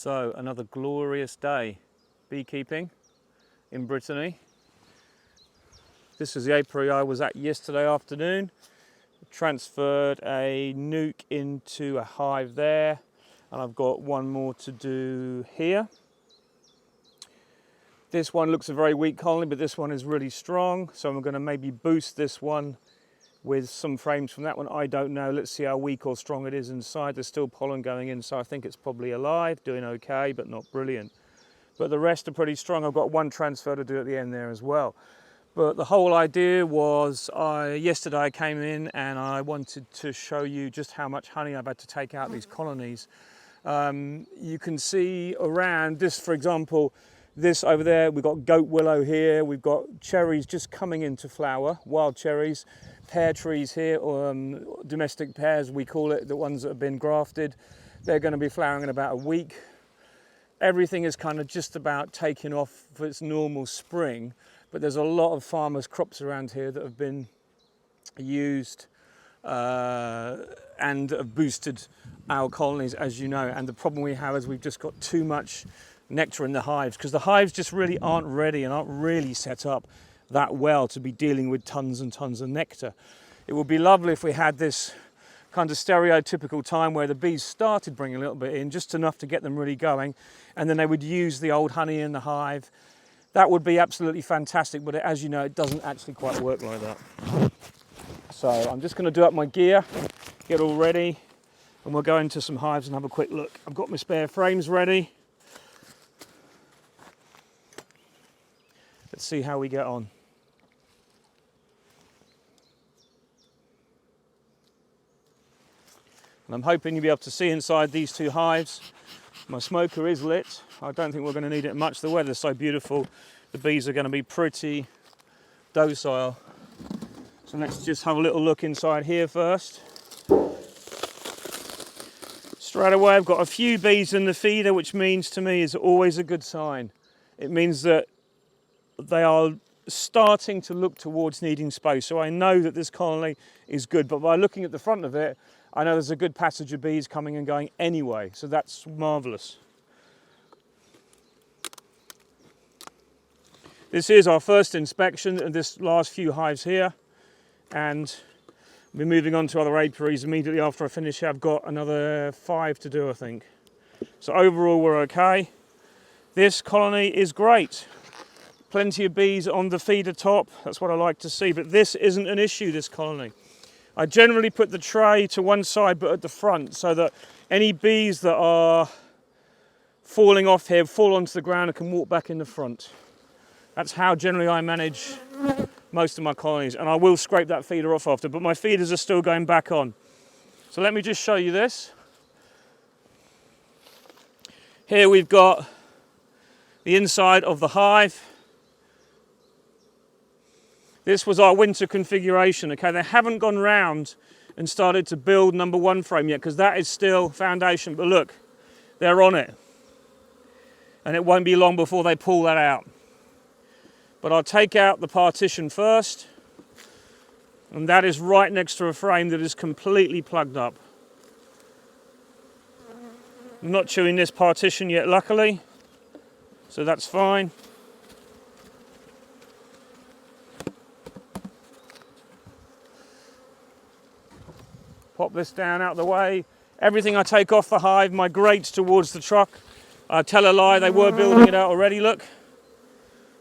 So another glorious day beekeeping in Brittany. This is the apiary I was at yesterday afternoon. Transferred a nuke into a hive there, and I've got one more to do here. This one looks a very weak colony, but this one is really strong, so I'm going to maybe boost this one with some frames from that one. I don't know. Let's see how weak or strong it is inside. There's still pollen going in, so I think it's probably alive, doing okay, but not brilliant. But the rest are pretty strong. I've got one transfer to do at the end there as well. But the whole idea was, yesterday I came in and I wanted to show you just how much honey I've had to take out these colonies. You can see around this, for example, this over there, we've got goat willow here, we've got cherries just coming into flower, wild cherries, pear trees here, or domestic pears we call it, the ones that have been grafted. They're going to be flowering in about a week. Everything is kind of just about taking off for its normal spring, but there's a lot of farmers' crops around here that have been used and have boosted our colonies, as you know. And the problem we have is we've just got too much nectar in the hives, because the hives just really aren't ready and aren't really set up that well to be dealing with tons and tons of nectar. It would be lovely if we had this kind of stereotypical time where the bees started bringing a little bit in, just enough to get them really going, and then they would use the old honey in the hive. That would be absolutely fantastic, but as you know, it doesn't actually quite work like that. So I'm just going to do up my gear, get all ready, and we'll go into some hives and have a quick look. I've got my spare frames ready. Let's see how we get on. And I'm hoping you'll be able to see inside these two hives. My smoker is lit. I don't think we're going to need it much. The weather's so beautiful. The bees are going to be pretty docile. So let's just have a little look inside here first. Straight away I've got a few bees in the feeder, which means to me is always a good sign. It means that they are starting to look towards needing space. So I know that this colony is good, but by looking at the front of it, I know there's a good passage of bees coming and going anyway, so that's marvellous. This is our first inspection of this last few hives here, and we'll be moving on to other apiaries immediately after I finish here. I've got another 5 to do, I think. So overall we're okay. This colony is great. Plenty of bees on the feeder top, that's what I like to see, but this isn't an issue, this colony. I generally put the tray to one side but at the front, so that any bees that are falling off here fall onto the ground and can walk back in the front. That's how generally I manage most of my colonies, and I will scrape that feeder off after, but my feeders are still going back on. So let me just show you this. Here we've got the inside of the hive. This was our winter configuration, okay? They haven't gone round and started to build number 1 frame yet, because that is still foundation, but look, they're on it. And it won't be long before they pull that out. But I'll take out the partition first, and that is right next to a frame that is completely plugged up. I'm not chewing this partition yet, luckily, so that's fine. Pop this down out of the way. Everything I take off the hive migrates towards the truck. I tell a lie, they were building it out already, look.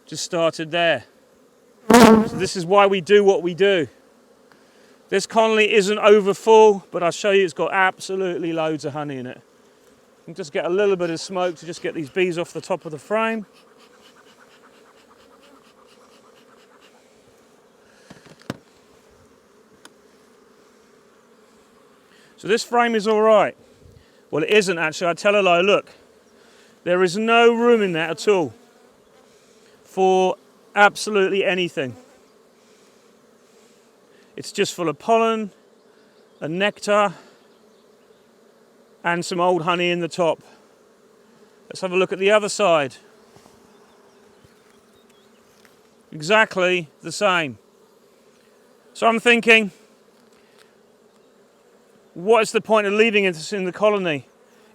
Just started there. So this is why we do what we do. This colony isn't over full, but I'll show you it's got absolutely loads of honey in it. You can just get a little bit of smoke to just get these bees off the top of the frame. So this frame is all right. Well, it isn't actually, I tell a lie, look. There is no room in there at all for absolutely anything. It's just full of pollen and nectar and some old honey in the top. Let's have a look at the other side. Exactly the same. So I'm thinking, what is the point of leaving it in the colony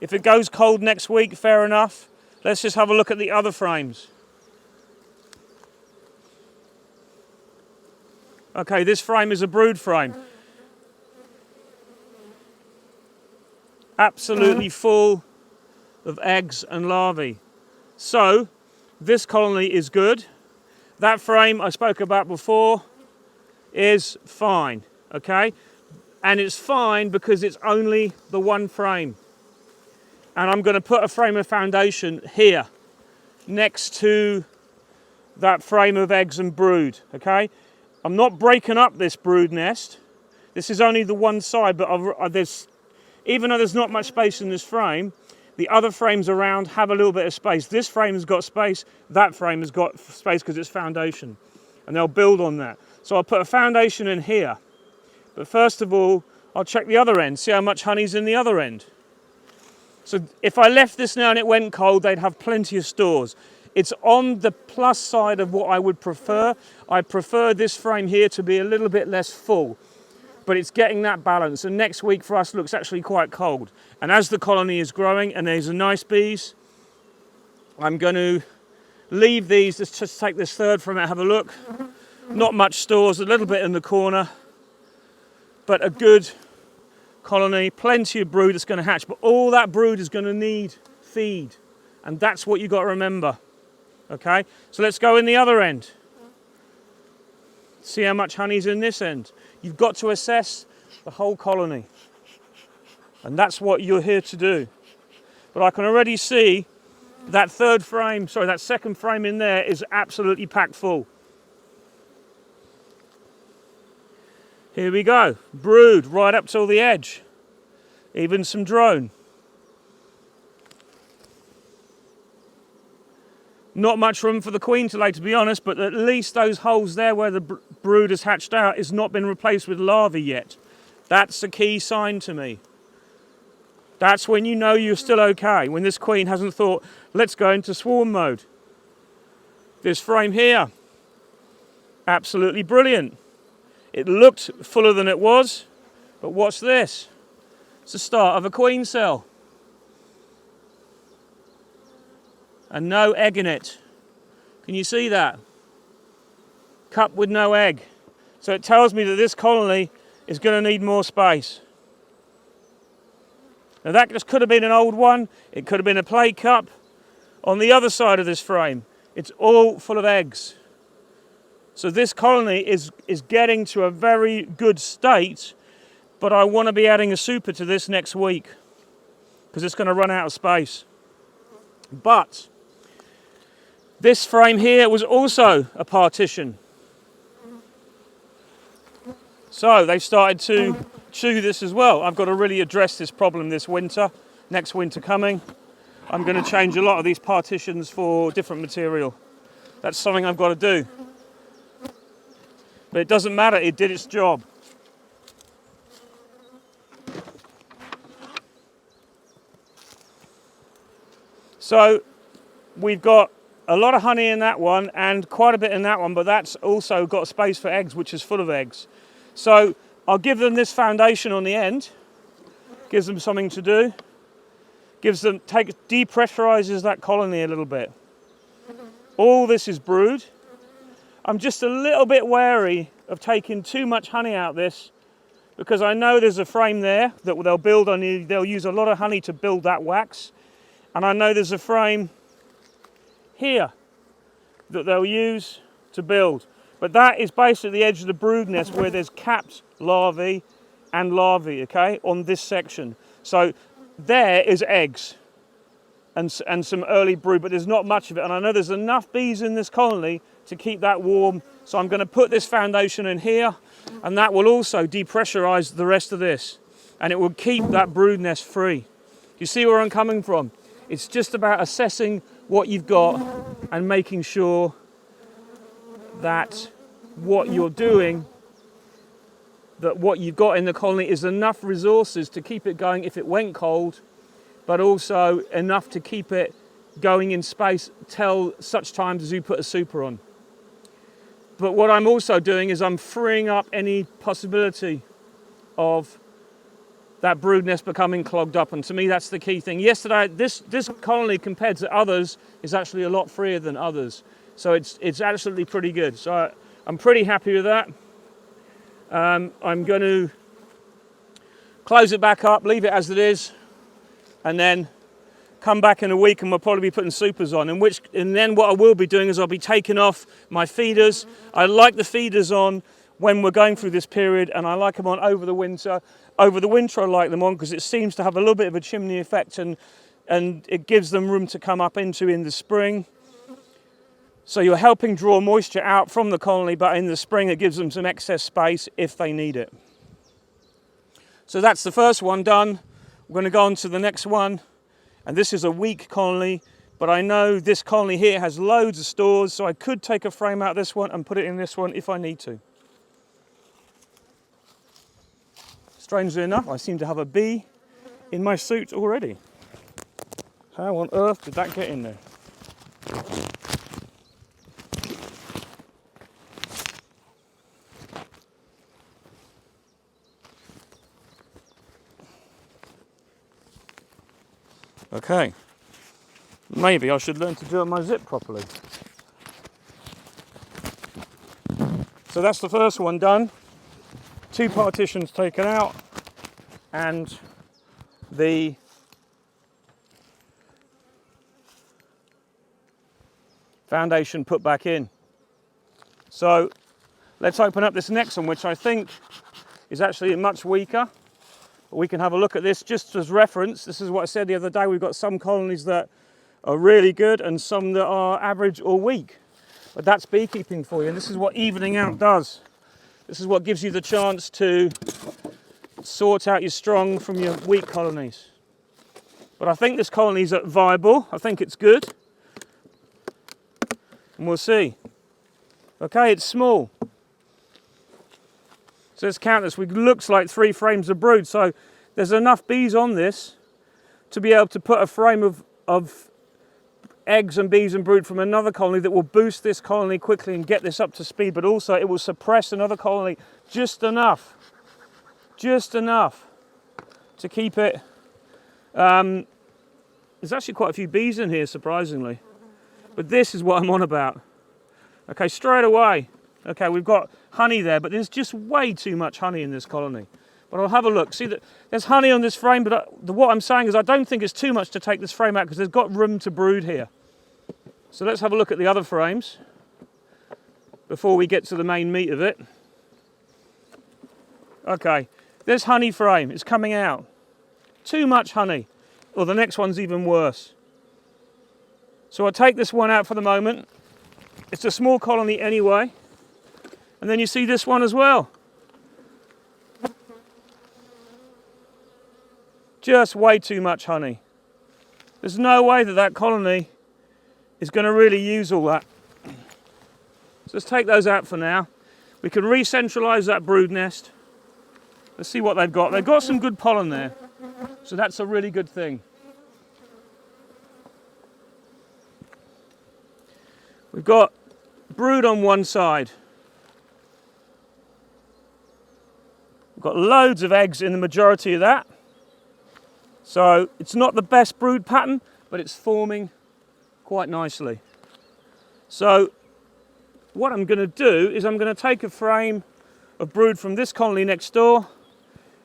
If it goes cold next week, fair enough. Let's just have a look at the other frames. Okay, this frame is a brood frame. Absolutely full of eggs and larvae. So, this colony is good. That frame I spoke about before is fine, okay? And it's fine because it's only the one frame. And I'm going to put a frame of foundation here next to that frame of eggs and brood, okay? I'm not breaking up this brood nest. This is only the one side, but even though there's not much space in this frame, the other frames around have a little bit of space. This frame has got space, that frame has got space because it's foundation. And they'll build on that. So I'll put a foundation in here. But first of all, I'll check the other end, see how much honey's in the other end. So if I left this now and it went cold, they'd have plenty of stores. It's on the plus side of what I would prefer. I prefer this frame here to be a little bit less full, but it's getting that balance. And next week for us looks actually quite cold. And as the colony is growing and there's a nice bees, I'm going to leave these, just take this third from it, have a look. Not much stores, a little bit in the corner, but a good colony, plenty of brood that's going to hatch. But all that brood is going to need feed. And that's what you've got to remember. Okay, so let's go in the other end. See how much honey's in this end. You've got to assess the whole colony. And that's what you're here to do. But I can already see that that second frame in there is absolutely packed full. Here we go. Brood right up till the edge. Even some drone. Not much room for the queen to lay, to be honest, but at least those holes there where the brood has hatched out has not been replaced with larvae yet. That's a key sign to me. That's when you know you're still okay, when this queen hasn't thought, let's go into swarm mode. This frame here, absolutely brilliant. It looked fuller than it was, but what's this? It's the start of a queen cell. And no egg in it. Can you see that? Cup with no egg. So it tells me that this colony is going to need more space. Now that just could have been an old one. It could have been a play cup. On the other side of this frame, it's all full of eggs. So this colony is getting to a very good state, but I want to be adding a super to this next week because it's going to run out of space. But this frame here was also a partition. So they've started to chew this as well. I've got to really address this problem this winter, next winter coming. I'm going to change a lot of these partitions for different material. That's something I've got to do. But it doesn't matter, it did its job. So we've got a lot of honey in that one and quite a bit in that one, but that's also got space for eggs, which is full of eggs. So I'll give them this foundation on the end, gives them something to do, depressurizes that colony a little bit. All this is brood. I'm just a little bit wary of taking too much honey out of this because I know there's a frame there that they'll build on. They'll use a lot of honey to build that wax. And I know there's a frame here that they'll use to build. But that is basically the edge of the brood nest where there's capped larvae and larvae, okay, on this section. So there is eggs and some early brood, but there's not much of it. And I know there's enough bees in this colony to keep that warm. So I'm going to put this foundation in here, and that will also depressurize the rest of this. And it will keep that brood nest free. You see where I'm coming from? It's just about assessing what you've got and making sure that what you're doing, that what you've got in the colony is enough resources to keep it going if it went cold, but also enough to keep it going in space till such times as you put a super on. But what I'm also doing is I'm freeing up any possibility of that brood nest becoming clogged up, and to me that's the key thing. Yesterday, this colony compared to others is actually a lot freer than others, so it's absolutely pretty good. So I'm pretty happy with that. I'm going to close it back up, leave it as it is, and then come back in a week and we'll probably be putting supers on, and then what I will be doing is I'll be taking off my feeders. I like the feeders on when we're going through this period, and I like them on over the winter. Over the winter I like them on because it seems to have a little bit of a chimney effect, and it gives them room to come up into in the spring. So you're helping draw moisture out from the colony, but in the spring it gives them some excess space if they need it. So that's the first one done. We're going to go on to the next one, and this is a weak colony, but I know this colony here has loads of stores, so I could take a frame out of this one and put it in this one if I need to. Strangely enough, I seem to have a bee in my suit already. How on earth did that get in there? Okay, maybe I should learn to do my zip properly. So that's the first one done. 2 partitions taken out and the foundation put back in. So let's open up this next one, which I think is actually much weaker. We can have a look at this just as reference. This is what I said the other day. We've got some colonies that are really good and some that are average or weak. But that's beekeeping for you, and this is what evening out does. This is what gives you the chance to sort out your strong from your weak colonies. But I think this colony is viable. I think it's good. And we'll see. Okay, it's small. So let's count this. It looks like 3 frames of brood. So there's enough bees on this to be able to put a frame of eggs and bees and brood from another colony that will boost this colony quickly and get this up to speed, but also it will suppress another colony just enough to keep it. There's actually quite a few bees in here, surprisingly, but this is what I'm on about. Okay, straight away. Okay, we've got honey there, but there's just way too much honey in this colony. But I'll have a look. See that there's honey on this frame, but what I'm saying is I don't think it's too much to take this frame out because there's got room to brood here. So let's have a look at the other frames before we get to the main meat of it. Okay, this honey frame is coming out. Too much honey. Or the next one's even worse. So I'll take this one out for the moment. It's a small colony anyway. And then you see this one as well. Just way too much honey. There's no way that colony is going to really use all that. So let's take those out for now. We can re-centralise that brood nest. Let's see what they've got. They've got some good pollen there. So that's a really good thing. We've got brood on one side. We've got loads of eggs in the majority of that. So it's not the best brood pattern, but it's forming quite nicely. So what I'm going to do is I'm going to take a frame of brood from this colony next door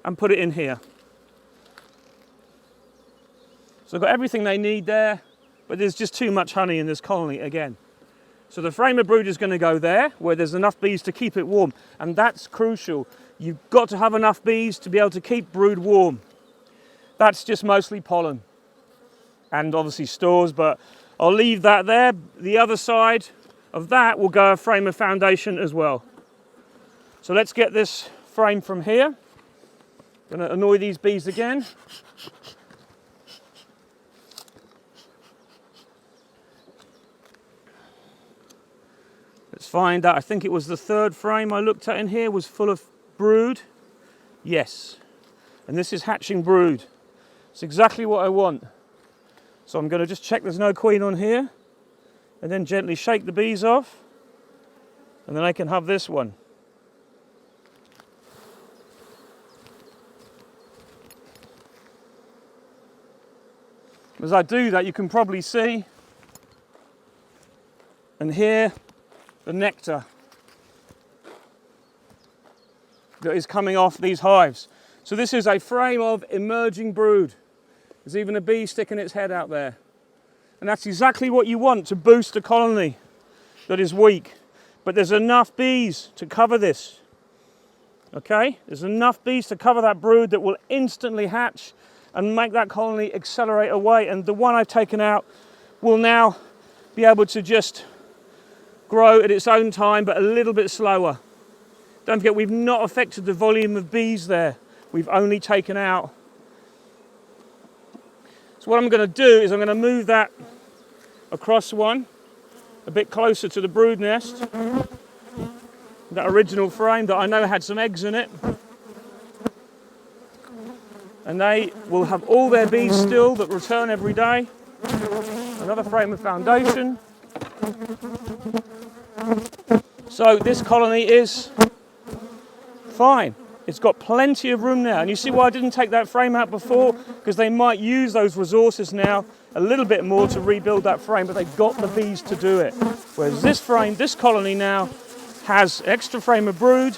and put it in here. So I've got everything they need there, but there's just too much honey in this colony again. So the frame of brood is going to go there where there's enough bees to keep it warm, and that's crucial. You've got to have enough bees to be able to keep brood warm. That's just mostly pollen and obviously stores, but I'll leave that there. The other side of that will go a frame of foundation as well. So let's get this frame from here. I'm going to annoy these bees again. Let's find out. I think it was the 3rd frame I looked at in here was full of brood. Yes. And this is hatching brood. It's exactly what I want. So I'm going to just check there's no queen on here and then gently shake the bees off, and then I can have this one. As I do that, you can probably see and hear the nectar that is coming off these hives. So this is a frame of emerging brood. There's even a bee sticking its head out there. And that's exactly what you want to boost a colony that is weak. But there's enough bees to cover this. Okay? There's enough bees to cover that brood that will instantly hatch and make that colony accelerate away. And the one I've taken out will now be able to just grow at its own time, but a little bit slower. Don't forget, we've not affected the volume of bees there. We've only taken out. So what I'm going to do is I'm going to move that across one, a bit closer to the brood nest. That original frame that I know had some eggs in it. And they will have all their bees still that return every day. Another frame of foundation. So this colony is fine. It's got plenty of room now. And you see why I didn't take that frame out before? Because they might use those resources now a little bit more to rebuild that frame, but they've got the bees to do it. Whereas this frame, this colony now has extra frame of brood,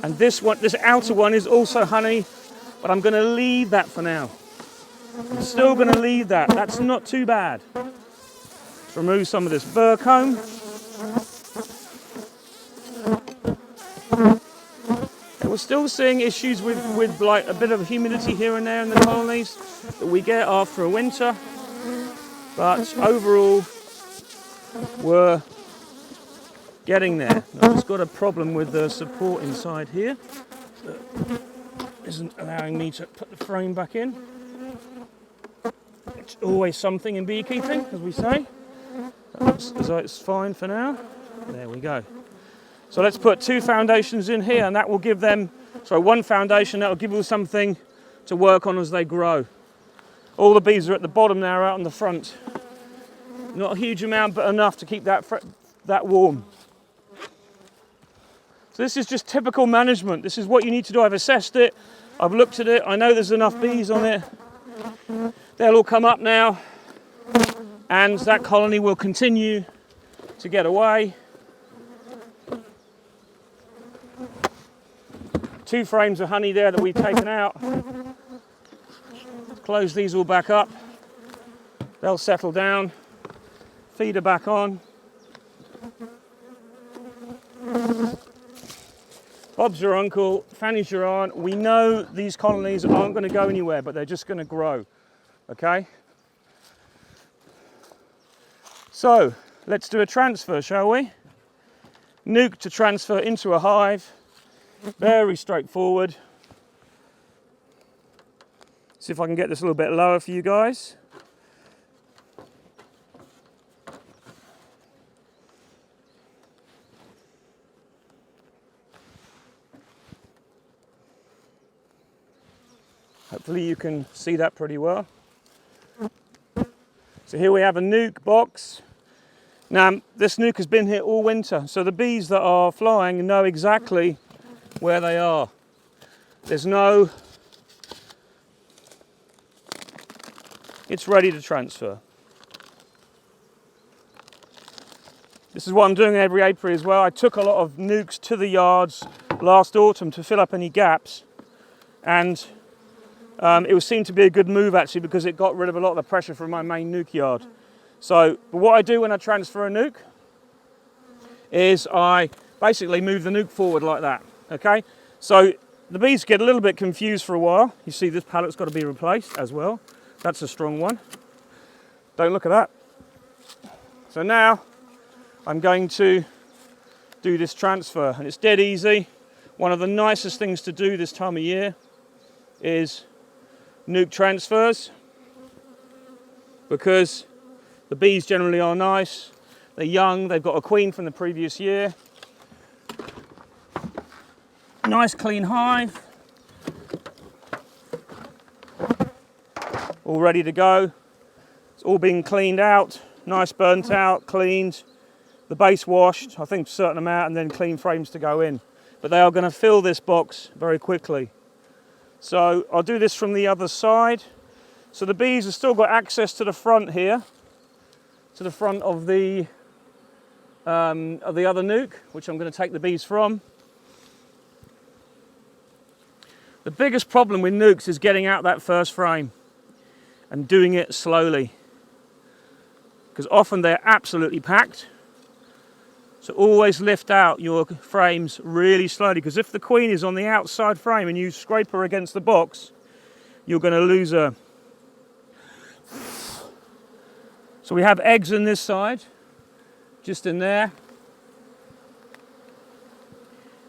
and this one, this outer one is also honey, but I'm going to leave that for now. I'm still going to leave that. That's not too bad. Let's remove some of this burr comb. We're still seeing issues with like a bit of humidity here and there in the colonies that we get after a winter, but overall we're getting there. I've just got a problem with the support inside here that isn't allowing me to put the frame back in. It's always something in beekeeping, as we say. That looks as though it's fine for now. There we go. So let's put 2 foundations in here, and that will give them, one foundation, that will give them something to work on as they grow. All the bees are at the bottom now, out on the front. Not a huge amount, but enough to keep that warm. So this is just typical management. This is what you need to do. I've assessed it, I've looked at it, I know there's enough bees on it. They'll all come up now, and that colony will continue to get away. 2 frames of honey there that we've taken out. Close these all back up. They'll settle down. Feeder back on. Bob's your uncle, Fanny's your aunt. We know these colonies aren't going to go anywhere, but they're just going to grow. Okay? So, let's do a transfer, shall we? Nuke to transfer into a hive. Very straightforward. See if I can get this a little bit lower for you guys. Hopefully you can see that pretty well. So here we have a nuke box. Now this nuke has been here all winter, so the bees that are flying know exactly where they are. There's no, it's ready to transfer. This is what I'm doing every apiary as well. I took a lot of nukes to the yards last autumn to fill up any gaps, and it seemed to be a good move actually, because it got rid of a lot of the pressure from my main nuke yard. So what I do when I transfer a nuke is I basically move the nuke forward like that. Okay, so the bees get a little bit confused for a while. You see this pallet's got to be replaced as well. That's a strong one. Don't look at that. So now I'm going to do this transfer, and it's dead easy. One of the nicest things to do this time of year is nuke transfers, because the bees generally are nice. They're young, they've got a queen from the previous year. Nice clean hive, all ready to go. It's all been cleaned out, nice burnt out, cleaned, the base washed, I think a certain amount, and then clean frames to go in. But they are going to fill this box very quickly. So I'll do this from the other side. So the bees have still got access to the front here, to the front of the other nuke, which I'm going to take the bees from. The biggest problem with nukes is getting out that first frame and doing it slowly, because often they're absolutely packed. So always lift out your frames really slowly, because if the queen is on the outside frame and you scrape her against the box, you're going to lose her. So we have eggs in this side, just in there.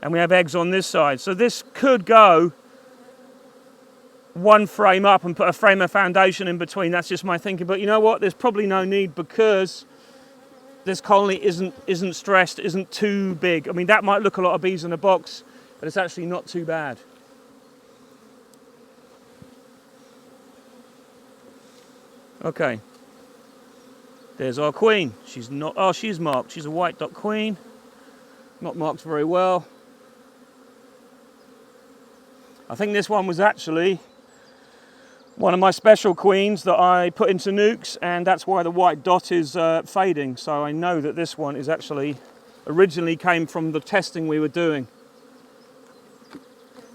And we have eggs on this side. So this could go one frame up and put a frame of foundation in between. That's just my thinking. But you know what? There's probably no need, because this colony isn't stressed, isn't too big. I mean, that might look a lot of bees in a box, but it's actually not too bad. Okay. There's our queen. She's not, oh, she's marked. She's a white dot queen. Not marked very well. I think this one was actually one of my special queens that I put into nukes, and that's why the white dot is fading. So I know that this one is actually originally came from the testing we were doing.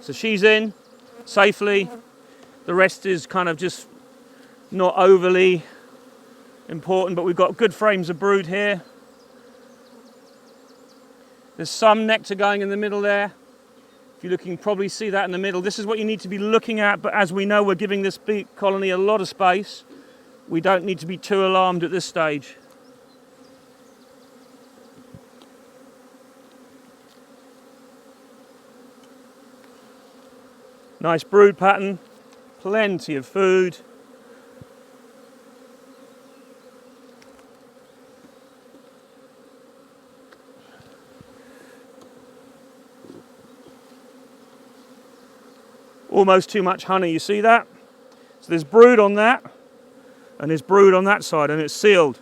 So she's in safely. The rest is kind of just not overly important, but we've got good frames of brood here. There's some nectar going in the middle there. If you're looking, probably see that in the middle. This is what you need to be looking at, but as we know, we're giving this bee colony a lot of space. We don't need to be too alarmed at this stage. Nice brood pattern, plenty of food. Almost too much honey, you see that? So there's brood on that, and there's brood on that side, and it's sealed.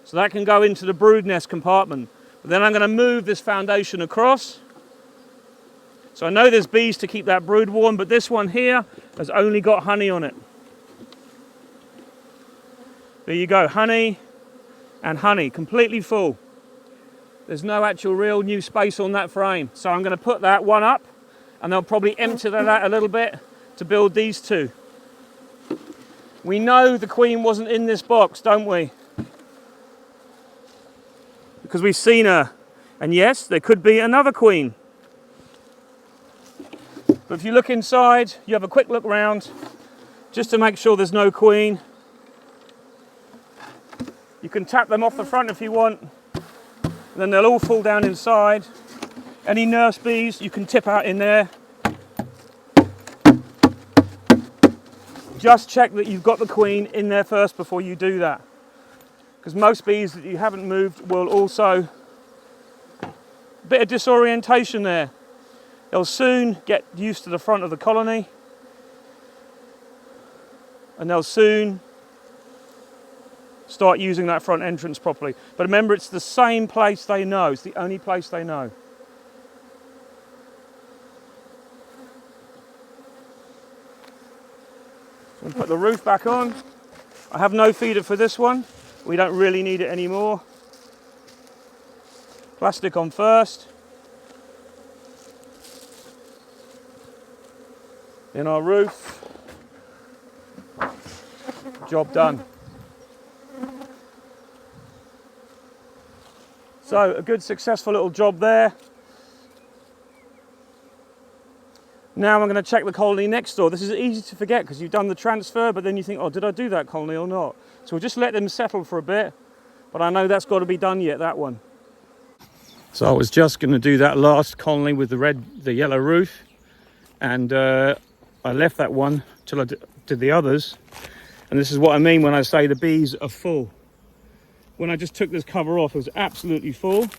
So that can go into the brood nest compartment. But then I'm going to move this foundation across. So I know there's bees to keep that brood warm, but this one here has only got honey on it. There you go, honey and honey, completely full. There's no actual real new space on that frame. So I'm going to put that one up, and they'll probably empty that out a little bit to build these two. We know the queen wasn't in this box, don't we? Because we've seen her. And yes, there could be another queen. But if you look inside, you have a quick look round, just to make sure there's no queen. You can tap them off the front if you want, and then they'll all fall down inside. Any nurse bees you can tip out in there. Just check that you've got the queen in there first before you do that. Because most bees that you haven't moved will also, a bit of disorientation there. They'll soon get used to the front of the colony, and they'll soon start using that front entrance properly. But remember, it's the same place they know. It's the only place they know. So put the roof back on. I have no feeder for this one. We don't really need it anymore. Plastic on first. In our roof. Job done. So a good successful little job there. Now I'm going to check the colony next door. This is easy to forget because you've done the transfer, but then you think, oh, did I do that colony or not? So we'll just let them settle for a bit, but I know that's got to be done yet, that one. So I was just going to do that last colony with the yellow roof, and I left that one till I did the others. And this is what I mean when I say the bees are full. When I just took this cover off, it was absolutely full.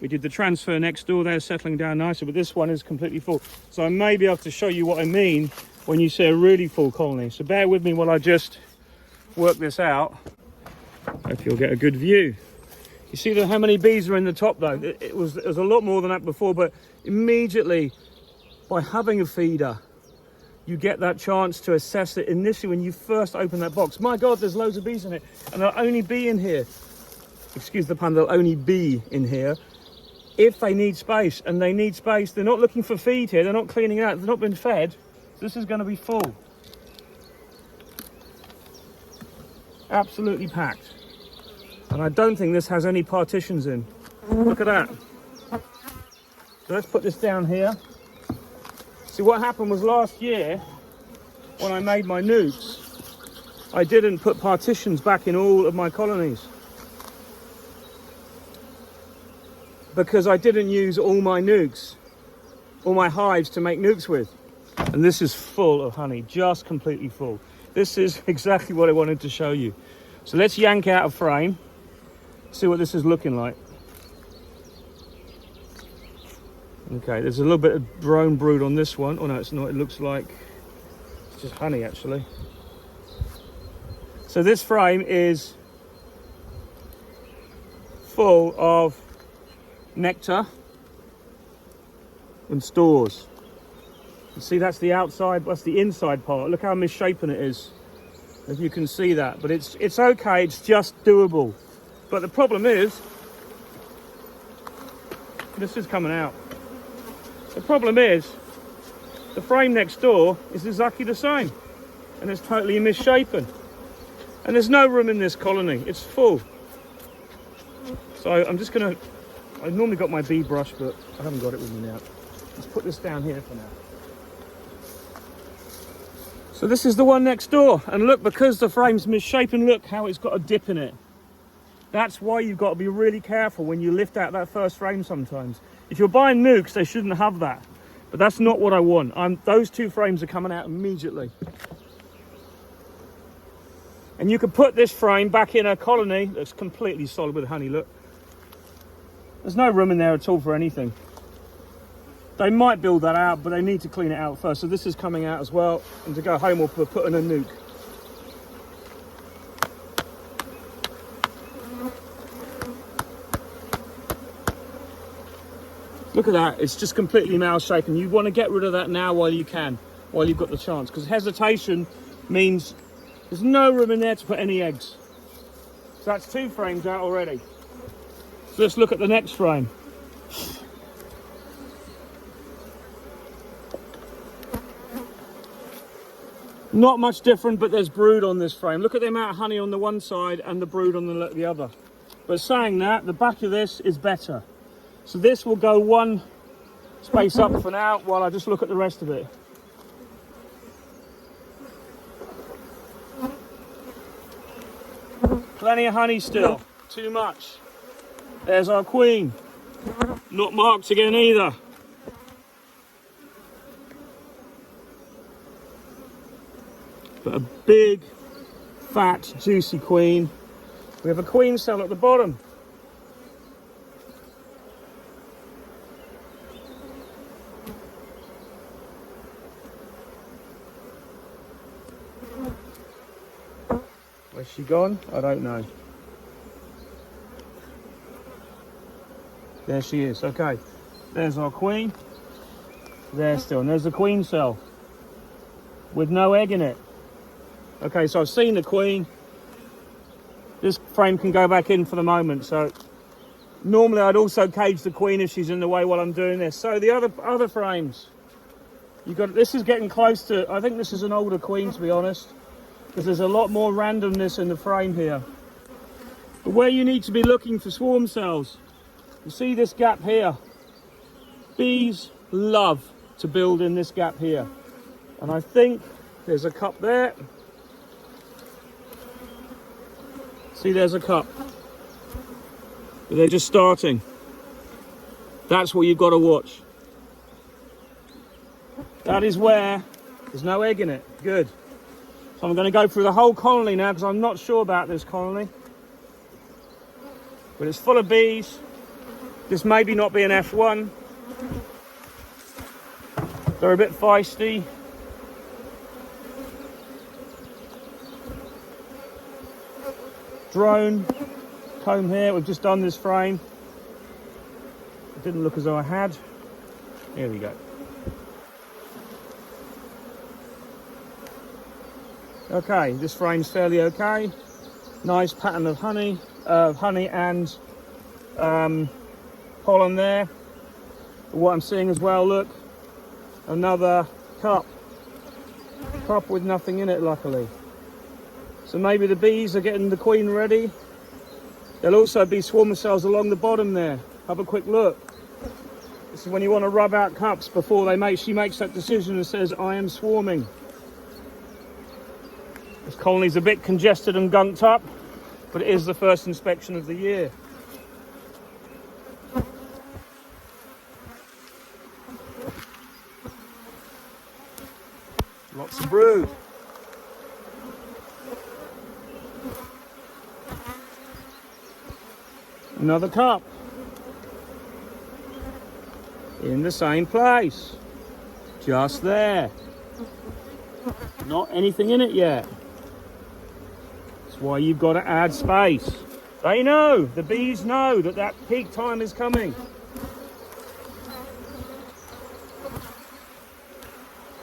We did the transfer next door, they're settling down nicely, but this one is completely full. So I may be able to show you what I mean when you say a really full colony. So bear with me while I just work this out. Hope you'll get a good view. You see how many bees are in the top though? It was a lot more than that before, but immediately by having a feeder, you get that chance to assess it initially when you first open that box. My God, there's loads of bees in it, and there'll only be in here, excuse the pun, they'll only be in here if they need space, and they need space. They're not looking for feed here, they're not cleaning out, they've not been fed. This is going to be full. Absolutely packed. And I don't think this has any partitions in. Look at that. So let's put this down here. See, what happened was last year, when I made my nukes, I didn't put partitions back in all of my colonies, because I didn't use all my nukes, all my hives to make nukes with. And this is full of honey, just completely full. This is exactly what I wanted to show you. So let's yank out a frame, see what this is looking like. Okay, there's a little bit of drone brood on this one. Oh no, it's not. It looks like it's just honey, actually. So this frame is full of nectar and stores. You see, that's the outside, that's the inside part. Look how misshapen it is, if you can see that. But it's okay, it's just doable. But the problem is, this is coming out. The problem is, the frame next door is exactly the same, and it's totally misshapen. And there's no room in this colony, it's full. So I'm just gonna, I normally got my bee brush, but I haven't got it with me now. Let's put this down here for now. So this is the one next door, and look, because the frame's misshapen, look how it's got a dip in it. That's why you've got to be really careful when you lift out that first frame sometimes. If you're buying nukes, they shouldn't have that. But that's not what I want. Those two frames are coming out immediately. And you can put this frame back in a colony that's completely solid with honey, look. There's no room in there at all for anything. They might build that out, but they need to clean it out first. So this is coming out as well. And to go home, we'll put in a nuke. Look at that, it's just completely malshapen. You want to get rid of that now while you can, while you've got the chance, because hesitation means there's no room in there to put any eggs. So that's two frames out already. So let's look at the next frame. Not much different, but there's brood on this frame. Look at the amount of honey on the one side and the brood on the other. But saying that, the back of this is better. So this will go one space up for now while I just look at the rest of it. Plenty of honey still, too much. There's our queen, not marked again either. But a big, fat, juicy queen. We have a queen cell at the bottom. Where's she gone? I don't know. There she is. Okay, there's our queen. There still, and there's the queen cell with no egg in it. Okay, so I've seen the queen. This frame can go back in for the moment. So normally I'd also cage the queen if she's in the way while I'm doing this. So the other frames, you got. This is getting close to. I think this is an older queen, to be honest, because there's a lot more randomness in the frame here. But where you need to be looking for swarm cells, you see this gap here. Bees love to build in this gap here. And I think there's a cup there. See, there's a cup. But they're just starting. That's what you've got to watch. That is where there's no egg in it. Good. So I'm going to go through the whole colony now because I'm not sure about this colony. But it's full of bees. This maybe not be an F1. They're a bit feisty. Drone comb here. We've just done this frame. It didn't look as though I had. Here we go. Okay, this frame's fairly okay. Nice pattern of honey and pollen there. What I'm seeing as well, look, another cup with nothing in it, luckily. So maybe the bees are getting the queen ready. There'll also be swarm cells along the bottom there. Have a quick look. This is when you want to rub out cups before she makes that decision and says, I am swarming. This colony's a bit congested and gunked up, but it is the first inspection of the year. Lots of brood. Another cup. In the same place. Just there. Not anything in it yet. That's why you've got to add space. They know, the bees know that peak time is coming.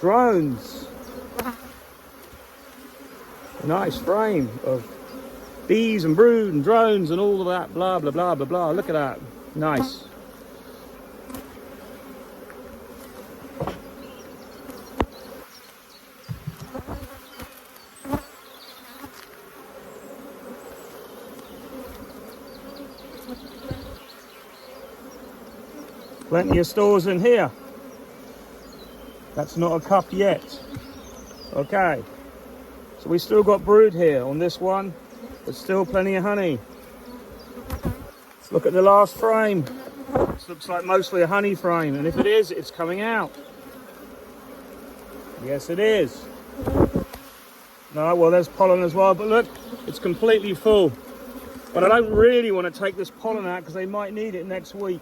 Drones. A nice frame of bees and brood and drones and all of that, blah, blah, blah, blah, blah. Look at that. Nice. Plenty of stores in here. That's not a cup yet. Okay. So we still got brood here on this one. There's still plenty of honey. Let's look at the last frame. This looks like mostly a honey frame, and if it is, it's coming out. Yes, it is. No, well, there's pollen as well, but look, it's completely full. But I don't really want to take this pollen out because they might need it next week.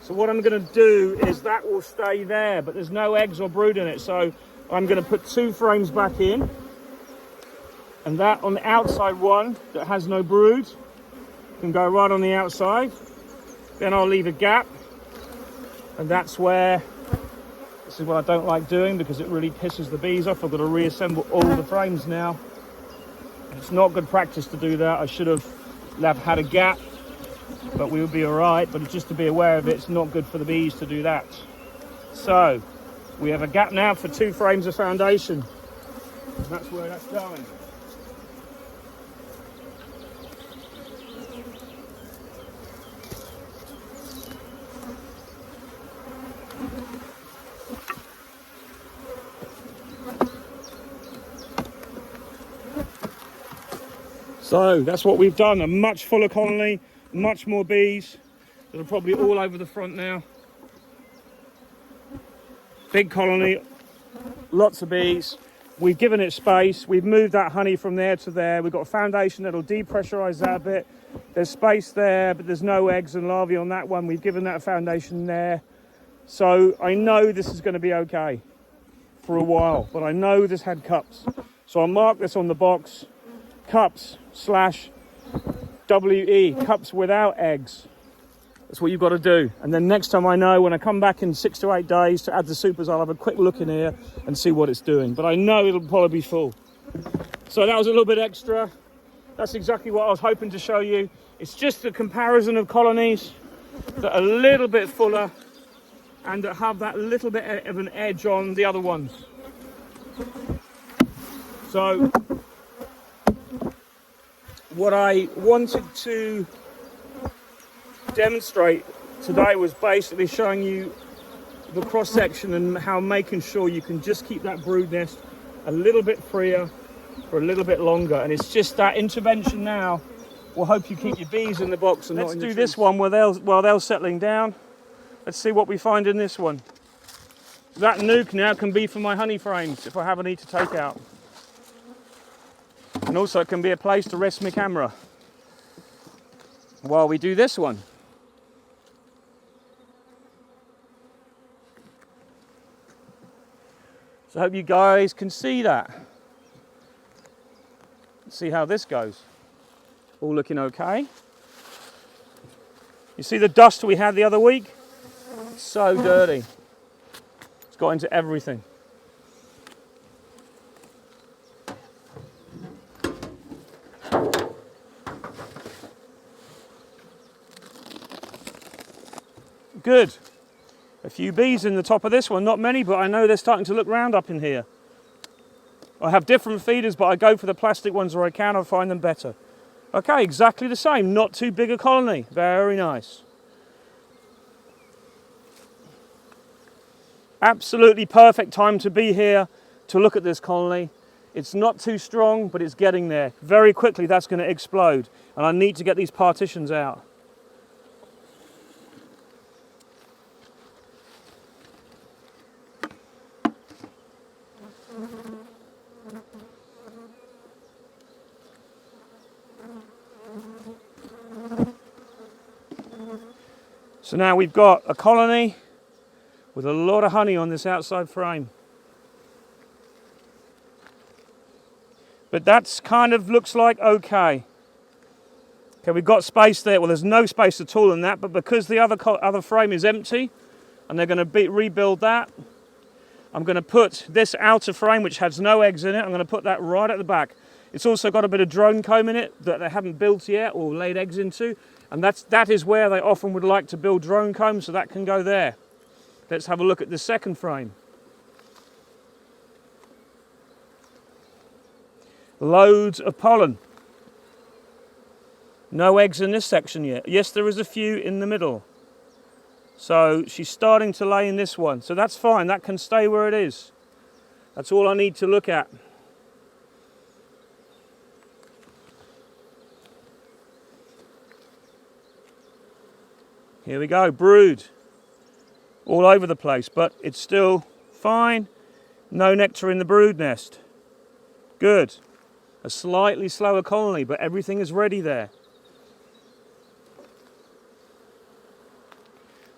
So what I'm going to do is that will stay there, but there's no eggs or brood in it. So I'm going to put 2 frames back in. And that on the outside one that has no brood can go right on the outside. Then I'll leave a gap. And that's where, this is what I don't like doing because it really pisses the bees off. I've got to reassemble all the frames now. It's not good practice to do that. I should have had a gap, but we would be all right. But just to be aware of it, it's not good for the bees to do that. So we have a gap now for 2 frames of foundation. And that's where that's going. So that's what we've done, a much fuller colony, much more bees that are probably all over the front now. Big colony, lots of bees. We've given it space, we've moved that honey from there to there. We've got a foundation that'll depressurize that a bit. There's space there, but there's no eggs and larvae on that one. We've given that a foundation there. So I know this is going to be okay for a while, but I know this had cups. So I'll mark this on the box. Cups /WE, cups without eggs. That's what you've got to do. And then next time I know, when I come back in 6 to 8 days to add the supers, I'll have a quick look in here and see what it's doing. But I know it'll probably be full. So that was a little bit extra. That's exactly what I was hoping to show you. It's just a comparison of colonies that are a little bit fuller and that have that little bit of an edge on the other ones. So what I wanted to demonstrate today was basically showing you the cross section and how making sure you can just keep that brood nest a little bit freer for a little bit longer. And it's just that intervention now will hope you keep your bees in the box and not in the trees. Let's do this one while they're settling down. Let's see what we find in this one. That nuke now can be for my honey frames if I have any to take out. And also it can be a place to rest my camera while we do this one. So I hope you guys can see that. Let's see how this goes. All looking okay. You see the dust we had the other week? It's so dirty. It's got into everything. good. A few bees in the top of this one, not many, but I know they're starting to look round up in here. I have different feeders, but I go for the plastic ones where I can. I find them better. Okay, exactly the same. Not too big a colony. Very nice. Absolutely perfect time to be here to look at this colony. It's not too strong, but it's getting there. Very quickly that's going to explode, and I need to get these partitions out. So now we've got a colony with a lot of honey on this outside frame. But that's kind of looks like okay. Okay, we've got space there. Well, there's no space at all in that, but because the other frame is empty and they're going to rebuild that, I'm going to put this outer frame, which has no eggs in it, I'm going to put that right at the back. It's also got a bit of drone comb in it that they haven't built yet or laid eggs into, and that is where they often would like to build drone comb, so that can go there. Let's have a look at the second frame. Loads of pollen. No eggs in this section yet. Yes, there is a few in the middle. So she's starting to lay in this one. So that's fine, that can stay where it is. That's all I need to look at. Here we go, brood. All over the place, but it's still fine. No nectar in the brood nest. Good. A slightly slower colony, but everything is ready there.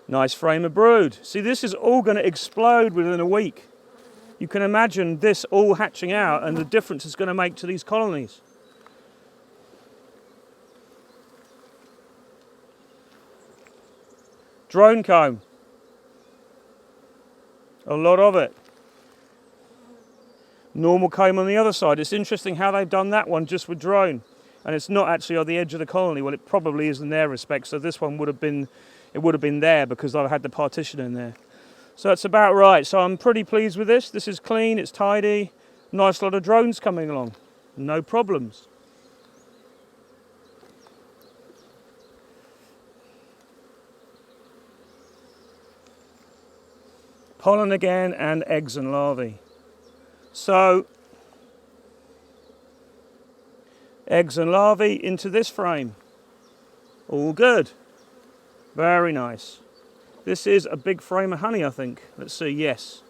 Nice frame of brood. See, this is all going to explode within a week. You can imagine this all hatching out and the difference it's going to make to these colonies. Drone comb. A lot of it. Normal comb on the other side. It's interesting how they've done that one just with drone. And it's not actually on the edge of the colony. Well, it probably is in their respect. So this one would have been there because I've had the partition in there. So that's about right. So I'm pretty pleased with this. This is clean, it's tidy. Nice lot of drones coming along. No problems. Pollen again and eggs and larvae. So, eggs and larvae into this frame. All good. Very nice. This is a big frame of honey, I think. Let's see, yes.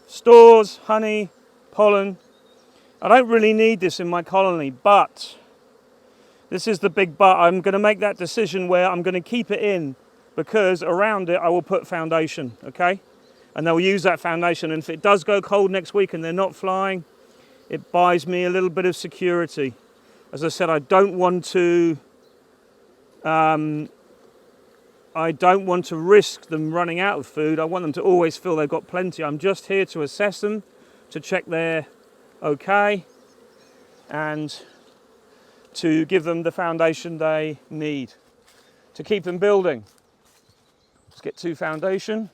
Stores, honey, pollen. I don't really need this in my colony, but this is the big but. I'm going to make that decision where I'm going to keep it in because around it I will put foundation, okay? And they'll use that foundation, and if it does go cold next week and they're not flying, it buys me a little bit of security. As I said, I don't want to risk them running out of food. I want them to always feel they've got plenty. I'm just here to assess them, to check they're okay, and to give them the foundation they need to keep them building. Let's get to foundation.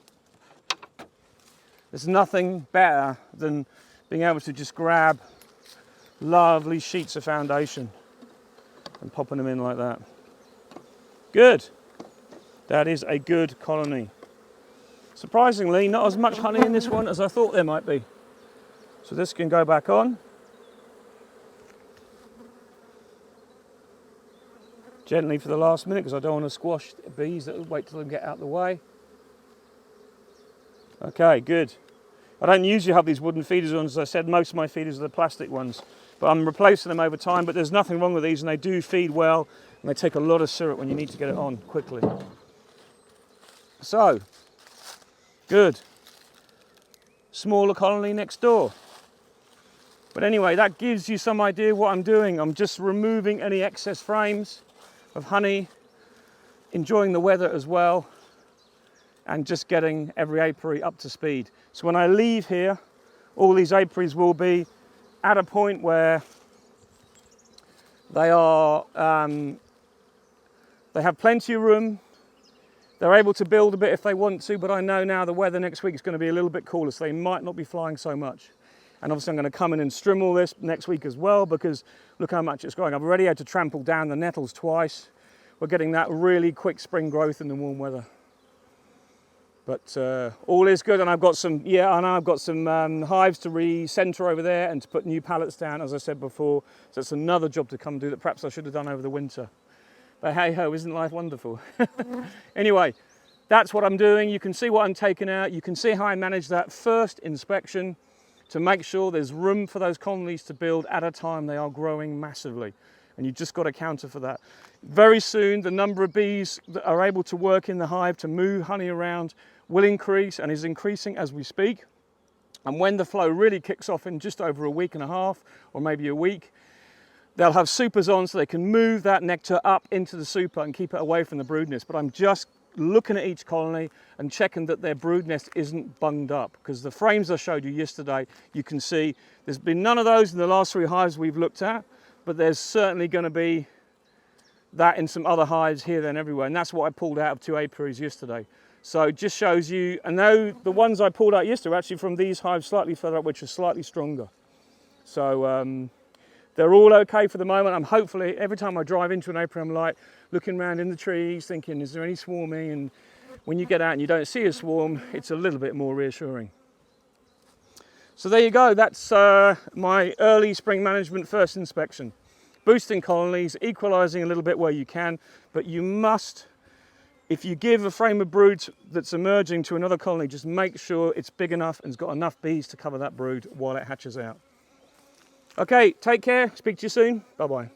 There's nothing better than being able to just grab lovely sheets of foundation and popping them in like that. Good. That is a good colony. Surprisingly, not as much honey in this one as I thought there might be. So this can go back on. Gently for the last minute because I don't want to squash the bees that will wait till they get out of the way. Okay, good. I don't usually have these wooden feeders on. As I said, most of my feeders are the plastic ones. But I'm replacing them over time, but there's nothing wrong with these, and they do feed well, and they take a lot of syrup when you need to get it on quickly. So, good. Smaller colony next door. But anyway, that gives you some idea what I'm doing. I'm just removing any excess frames of honey, enjoying the weather as well, and just getting every apiary up to speed. So when I leave here, all these apiaries will be at a point where they are, they have plenty of room, They're able to build a bit if they want to, but I know now the weather next week is going to be a little bit cooler, so they might not be flying so much. And obviously I'm going to come in and trim all this next week as well, because look how much it's growing. I've already had to trample down the nettles twice. We're getting that really quick spring growth in the warm weather. But all is good, and I've got some, hives to re-center over there and to put new pallets down, as I said before. So it's another job to come do that perhaps I should have done over the winter. But hey ho, isn't life wonderful? Anyway, that's what I'm doing. You can see what I'm taking out. You can see how I manage that first inspection to make sure there's room for those colonies to build at a time. They are growing massively, and you've just got to counter for that. Very soon, the number of bees that are able to work in the hive to move honey around will increase, and is increasing as we speak. And when the flow really kicks off in just over a week and a half, or maybe a week, they'll have supers on so they can move that nectar up into the super and keep it away from the brood nest. But I'm just looking at each colony and checking that their brood nest isn't bunged up, because the frames I showed you yesterday, you can see there's been none of those in the last 3 hives we've looked at, but there's certainly going to be that in some other hives here, then everywhere. And that's what I pulled out of 2 apiaries yesterday. So it just shows you, and now the ones I pulled out yesterday are actually from these hives slightly further up, which are slightly stronger. So they're all okay for the moment. I'm hopefully, every time I drive into an apiary, I'm like looking around in the trees, thinking, is there any swarming? And when you get out and you don't see a swarm, it's a little bit more reassuring. So there you go. That's my early spring management first inspection. Boosting colonies, equalising a little bit where you can, but you must, if you give a frame of brood that's emerging to another colony, just make sure it's big enough and has got enough bees to cover that brood while it hatches out. Okay, take care. Speak to you soon. Bye-bye.